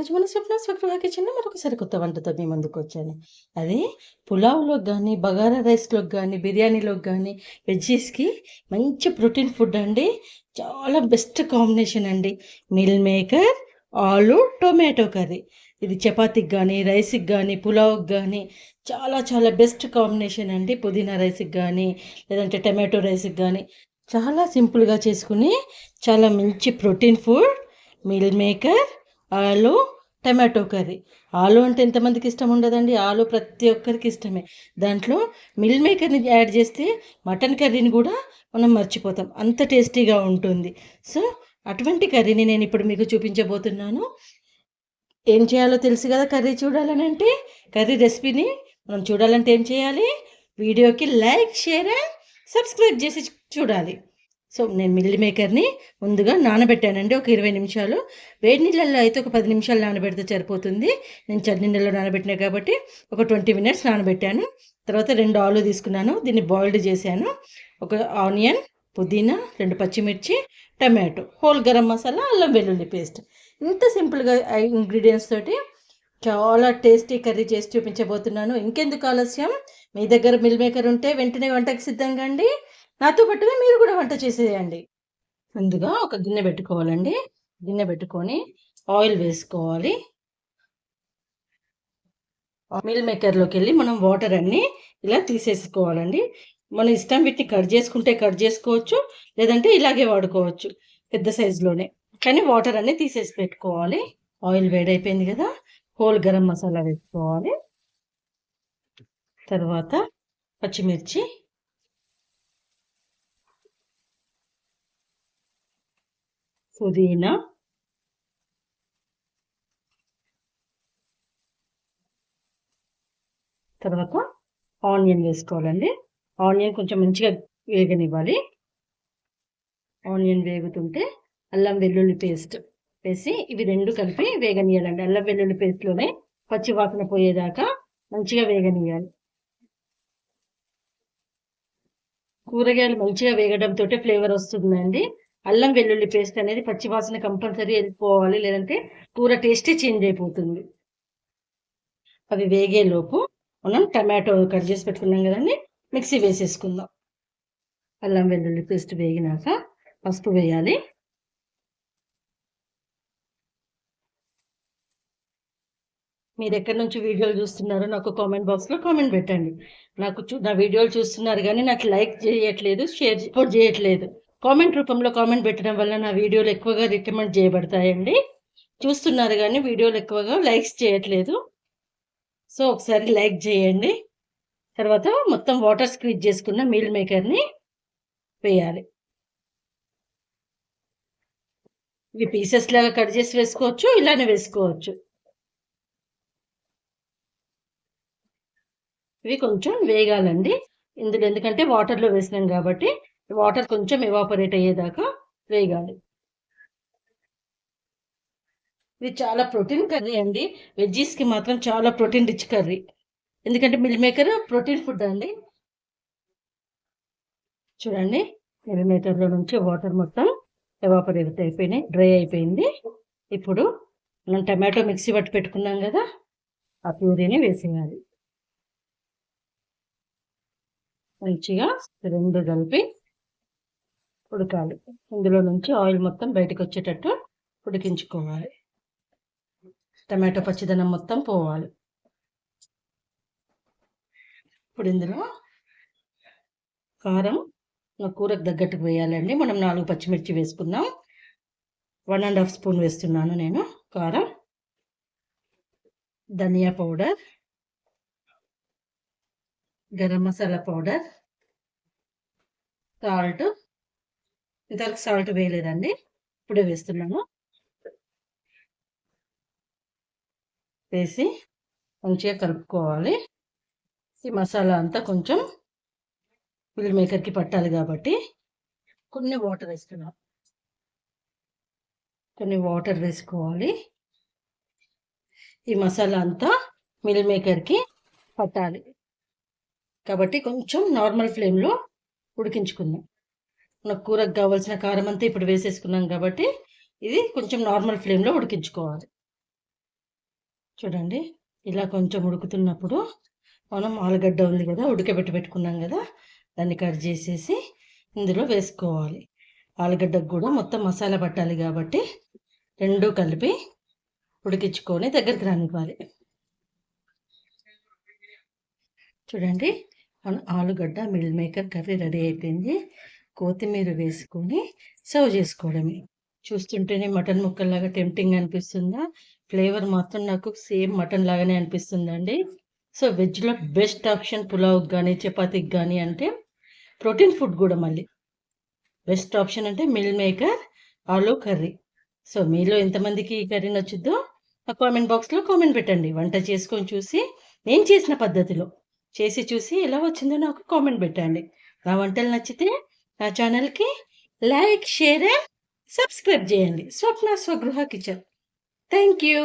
ఈరోజు మన స్వగృహ కిచెన్‌లో మరొకసారి కొత్త వంటతో మీ ముందుకొచ్చాను. అది పులావ్‌లోకి గానీ, బగారా రైస్‌లోకి గానీ, బిర్యానీలోకి గానీ, వెజ్జీస్‌కి మంచి ప్రోటీన్ ఫుడ్ అండి. చాలా బెస్ట్ కాంబినేషన్ అండి. మీల్ మేకర్, ఆలు, టొమాటో కర్రీ. ఇది చపాతీకి గానీ, రైస్‌కి గానీ, పులావ్‌కి గానీ చాలా చాలా బెస్ట్ కాంబినేషన్ అండి. పుదీనా రైస్‌కి గానీ, లేదంటే టొమాటో రైస్‌కి గానీ చాలా సింపుల్‌గా చేసుకుని చాలా మంచి ప్రోటీన్ ఫుడ్ మీల్ మేకర్, ఆలు, టమాటో కర్రీ. ఆలు అంటే ఎంతమందికి ఇష్టం ఉండదండి? ఆలు ప్రతి ఒక్కరికి ఇష్టమే. దాంట్లో మిల్ మేకర్‌ని యాడ్ చేస్తే మటన్ కర్రీని కూడా మనం మర్చిపోతాం. అంత టేస్టీగా ఉంటుంది. సో, అటువంటి కర్రీని నేను ఇప్పుడు మీకు చూపించబోతున్నాను. ఏం చేయాలో తెలుసు కదా కర్రీ చూడాలనంటే? కర్రీ రెసిపీని మనం చూడాలంటే ఏం చేయాలి? వీడియోకి లైక్, షేర్ అండ్ సబ్స్క్రైబ్ చేసి చూడాలి. సో, నేను మిల్ మేకర్‌ని ముందుగా నానబెట్టానండి ఒక 20 నిమిషాలు. వేడి నీళ్ళల్లో అయితే ఒక 10 నిమిషాలు నానబెడితే సరిపోతుంది. నేను చల్ల నీళ్ళలో నానబెట్టినా కాబట్టి ఒక 20 మినిట్స్ నానబెట్టాను. తర్వాత 2 ఆలు తీసుకున్నాను. దీన్ని బాయిల్డ్ చేశాను. ఒక ఆనియన్, పుదీనా, 2 పచ్చిమిర్చి, టమాటో, హోల్ గరం మసాలా, అల్లం వెల్లుల్లి పేస్ట్. ఇంత సింపుల్‌గా ఇంగ్రీడియెంట్స్ తోటి చాలా టేస్టీ కర్రీ చేసి చూపించబోతున్నాను. ఇంకెందుకు ఆలస్యం? మీ దగ్గర మిల్ మేకర్ ఉంటే వెంటనే వంటకి సిద్ధంగా అండి. నాతో పాటుగా మీరు కూడా వంట చేసేయండి. ముందుగా ఒక గిన్నె పెట్టుకోవాలండి. గిన్నె పెట్టుకొని ఆయిల్ వేసుకోవాలి. మిల్ మేకర్‌లోకి వెళ్ళి మనం వాటర్ అన్నీ ఇలా తీసేసుకోవాలండి. మన ఇష్టం వీటిని కట్ చేసుకుంటే కట్ చేసుకోవచ్చు. లేదంటే ఇలాగే వాడుకోవచ్చు పెద్ద సైజులోనే. కానీ వాటర్ అన్నీ తీసేసి పెట్టుకోవాలి. ఆయిల్ వేడైపోయింది కదా! హోల్ గరం మసాలా వేసుకోవాలి. తర్వాత పచ్చిమిర్చి, పుదీనా, తర్వాత ఆనియన్ వేసుకోవాలండి. ఆనియన్ కొంచెం మంచిగా వేగనివ్వాలి. ఆనియన్ వేగుతుంటే అల్లం వెల్లుల్లి పేస్ట్ వేసి ఇవి 2 కలిపి వేగనీయాలండి. అల్లం వెల్లుల్లి పేస్ట్‌లోనే పచ్చి వాసన పోయేదాకా మంచిగా వేగనీయాలి. కూరగాయలు మంచిగా వేగడంతోటే ఫ్లేవర్ వస్తుందండి. అల్లం వెల్లుల్లి పేస్ట్ అనేది పచ్చి వాసన కంపల్సరీ వెళ్ళిపోవాలి. లేదంటే కూర టేస్టే చేంజ్ అయిపోతుంది. అవి వేగేలోపు మనం టమాటో కట్ చేసి పెట్టుకున్నాం కదండీ! మిక్సీ వేసేసుకుందాం. అల్లం వెల్లుల్లి పేస్ట్ వేగినాక పసుపు వేయాలి. మీరెక్కడి నుంచి వీడియోలు చూస్తున్నారో నాకు కామెంట్ బాక్స్‌లో కామెంట్ పెట్టండి. నా వీడియోలు చూస్తున్నారు గానీ నాకు లైక్ చేయట్లేదు, సపోర్ట్ చేయట్లేదు. కామెంట్ రూపంలో కామెంట్ పెట్టడం వల్ల నా వీడియోలు ఎక్కువగా రికమెండ్ చేయబడతాయండి. చూస్తున్నారు గానీ వీడియోలు ఎక్కువగా లైక్స్ చేయట్లేదు. సో, ఒకసారి లైక్ చేయండి. తర్వాత మొత్తం వాటర్ స్క్వీజ్ చేసుకున్న మీల్ మేకర్‌ని వేయాలి. ఇవి పీసెస్ లాగా కట్ చేసి వేసుకోవచ్చు. ఇలానే వేసుకోవచ్చు. ఇవి కొంచెం వేగాలండి. ఇందులో ఎందుకంటే వాటర్‌లో వేసినాం కాబట్టి వాటర్ కొంచెం ఎవాపరేట్ అయ్యేదాకా వేగాలి. ఇది చాలా ప్రోటీన్ కర్రీ అండి. వెజ్జీస్‌కి మాత్రం చాలా ప్రోటీన్ రిచ్ కర్రీ. ఎందుకంటే మిల్ మేకర్ ప్రోటీన్ ఫుడ్ అండి. చూడండి మిల్ మేకర్‌లో నుంచి వాటర్ మొత్తం ఎవాపరేట్ అయిపోయినాయి. డ్రై అయిపోయింది. ఇప్పుడు మనం టమాటో మిక్సీ పట్టి పెట్టుకున్నాం కదా! ఆ ప్యూరీని వేసేయాలి. మంచిగా 2 కలిపి ఉడకాలి. ఇందులో నుంచి ఆయిల్ మొత్తం బయటకొచ్చేటట్టు ఉడికించుకోవాలి. టమాటో పచ్చిదనం మొత్తం పోవాలి. ఇప్పుడు ఇందులో కారం కూరకు తగ్గట్టుకు వేయాలండి. మనం 4 పచ్చిమిర్చి వేసుకుందాం. 1 ½ స్పూన్ వేస్తున్నాను నేను కారం. Dhania powder, garam masala powder, salt. ఇంతవరకు సాల్ట్ వేయలేదండి. ఇప్పుడే వేస్తున్నాను. వేసి మంచిగా కలుపుకోవాలి. ఈ మసాలా అంతా కొంచెం మిల్ మేకర్‌కి పట్టాలి కాబట్టి కొన్ని వాటర్ వేస్తున్నాం. కొన్ని వాటర్ వేసుకోవాలి. ఈ మసాలా అంతా మిల్ మేకర్‌కి పట్టాలి. కాబట్టి కొంచెం నార్మల్ ఫ్లేమ్‌లో ఉడికించుకుందాం. మనకు కూరకు కావాల్సిన కారం అంతా ఇప్పుడు వేసేసుకున్నాం కాబట్టి ఇది కొంచెం నార్మల్ ఫ్లేమ్‌లో ఉడికించుకోవాలి. చూడండి ఇలా కొంచెం ఉడుకుతున్నప్పుడు మనం ఆలుగడ్డ ఉంది కదా, ఉడకబెట్టి పెట్టుకున్నాం కదా, దాన్ని కట్ చేసేసి ఇందులో వేసుకోవాలి. ఆలుగడ్డకు కూడా మొత్తం మసాలా పట్టాలి కాబట్టి రెండు కలిపి ఉడికించుకొని దగ్గరికి రానివ్వాలి. చూడండి మన ఆలుగడ్డ మిల్ మేకర్ కర్రీ రెడీ అయిపోయింది. కొత్తిమీర వేసుకొని సర్వ్ చేసుకోవడమే. చూస్తుంటేనే మటన్ ముక్కల్లాగా టెంప్టింగ్ అనిపిస్తుందా? ఫ్లేవర్ మాత్రం నాకు సేమ్ మటన్ లాగానే అనిపిస్తుందండి. సో వెజ్‌లో బెస్ట్ ఆప్షన్ పులావ్‌కి గానీ, చపాతీకి గానీ అంటే ప్రోటీన్ ఫుడ్ గూడా మళ్ళీ. బెస్ట్ ఆప్షన్ అంటే మిల్ మేకర్ ఆలు కర్రీ. సో మీలో ఎంతమందికి ఈ కర్రీ నచ్చుద్దో ఆ కామెంట్ బాక్స్‌లో కామెంట్ పెట్టండి. వంట చేసుకొని చూసి నేను చేసిన పద్ధతిలో చేసి చూసి ఎలా వచ్చిందో నాకు కామెంట్ పెట్టండి. నా వంటలు నచ్చితే నా ఛానల్‌కి లైక్, షేర్ అండ్ సబ్స్క్రైబ్ చేయండి. స్వప్న స్వగృహ కిచెన్. Thank you.